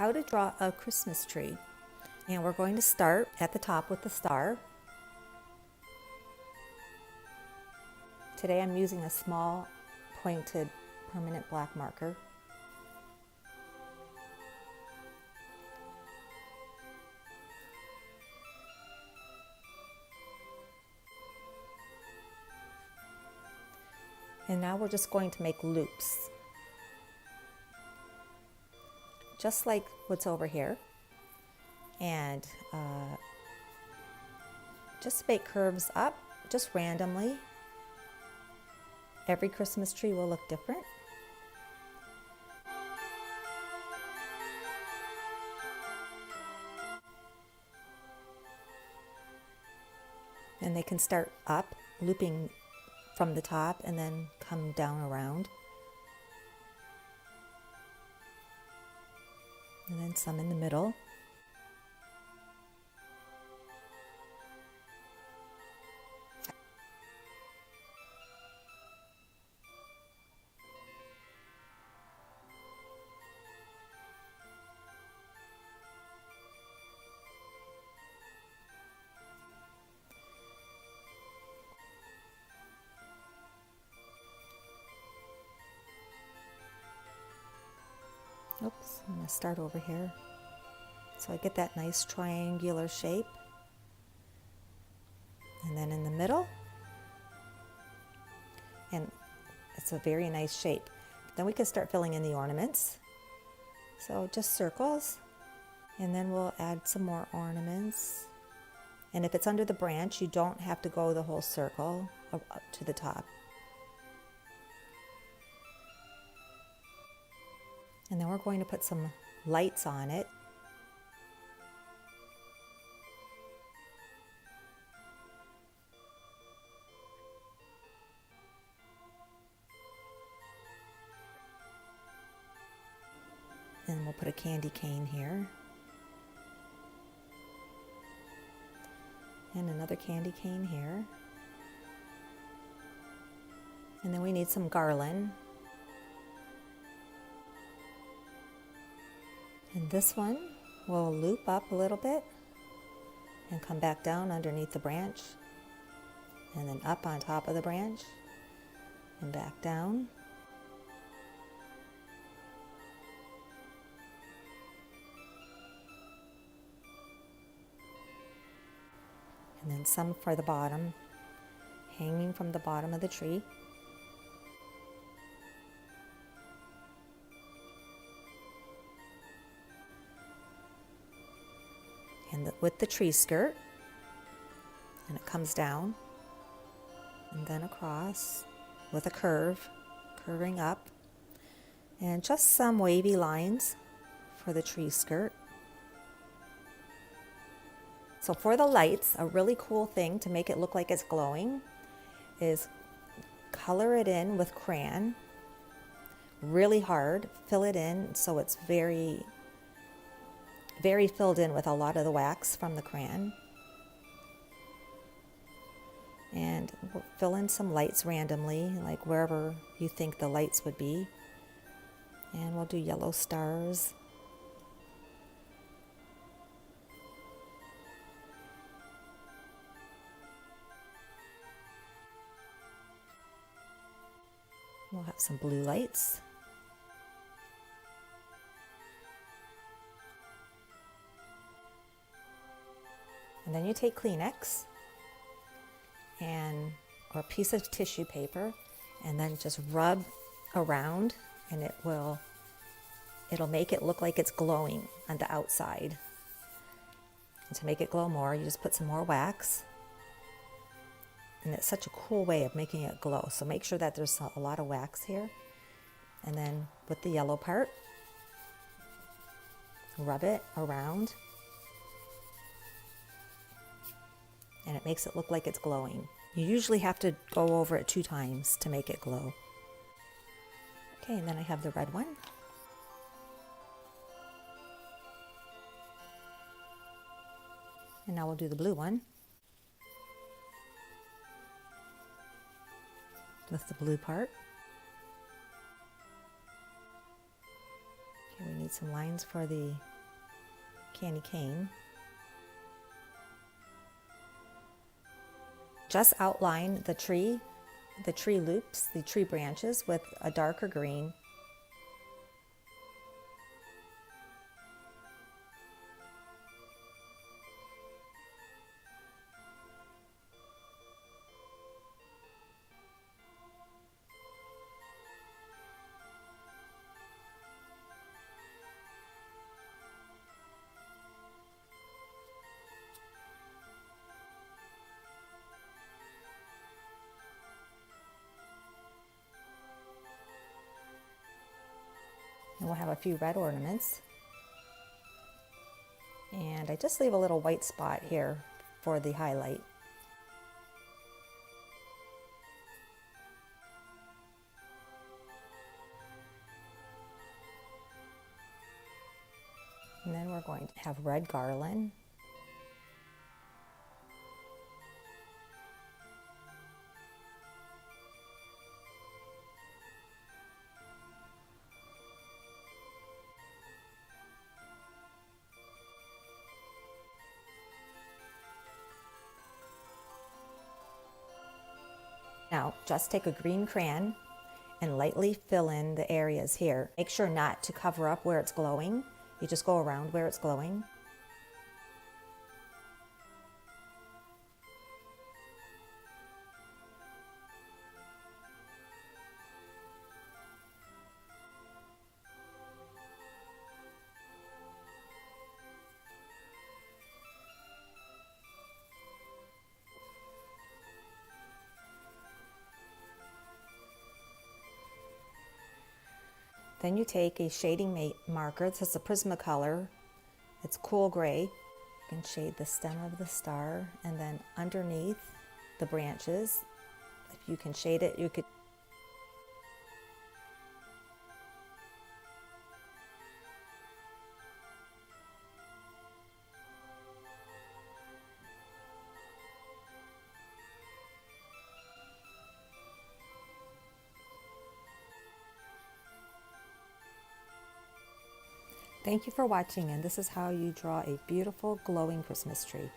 how to draw a Christmas tree. And we're going to start at the top with the star. Today I'm using a small pointed permanent black marker. And now we're just going to make loops, just like what's over here. And just make curves up, just randomly. Every Christmas tree will look different. And they can start up, looping from the top and then come down around. And then some in the middle. Oops, I'm going to start over here. So I get that nice triangular shape. And then in the middle. And it's a very nice shape. Then we can start filling in the ornaments. So just circles. And then we'll add some more ornaments. And if it's under the branch, you don't have to go the whole circle up to the top. And then we're going to put some lights on it. And we'll put a candy cane here. And another candy cane here. And then we need some garland. And this one will loop up a little bit and come back down underneath the branch, and then up on top of the branch and back down. And then some for the bottom, hanging from the bottom of the tree. And with the tree skirt, and it comes down and then across with a curve, curving up, and just some wavy lines for the tree skirt. So for the lights, a really cool thing to make it look like it's glowing is color it in with crayon really hard, fill it in so it's very filled in with a lot of the wax from the crayon. And we'll fill in some lights randomly, like wherever you think the lights would be. And we'll do yellow stars. We'll have some blue lights. And then you take Kleenex or a piece of tissue paper, and then just rub around, and it'll make it look like it's glowing on the outside. And to make it glow more, you just put some more wax. And it's such a cool way of making it glow. So make sure that there's a lot of wax here. And then with the yellow part, rub it around. And it makes it look like it's glowing. You usually have to go over it 2 times to make it glow. Okay, and then I have the red one. And now we'll do the blue one with the blue part. Okay, we need some lines for the candy cane. Just outline the tree loops, the tree branches with a darker green. And we'll have a few red ornaments. And I just leave a little white spot here for the highlight. And then we're going to have red garland. Now, just take a green crayon and lightly fill in the areas here. Make sure not to cover up where it's glowing. You just go around where it's glowing. Then you take a shading marker. This is a Prismacolor. It's cool gray. You can shade the stem of the star, and then underneath the branches, if you can shade it, you could. Thank you for watching, and this is how you draw a beautiful glowing Christmas tree.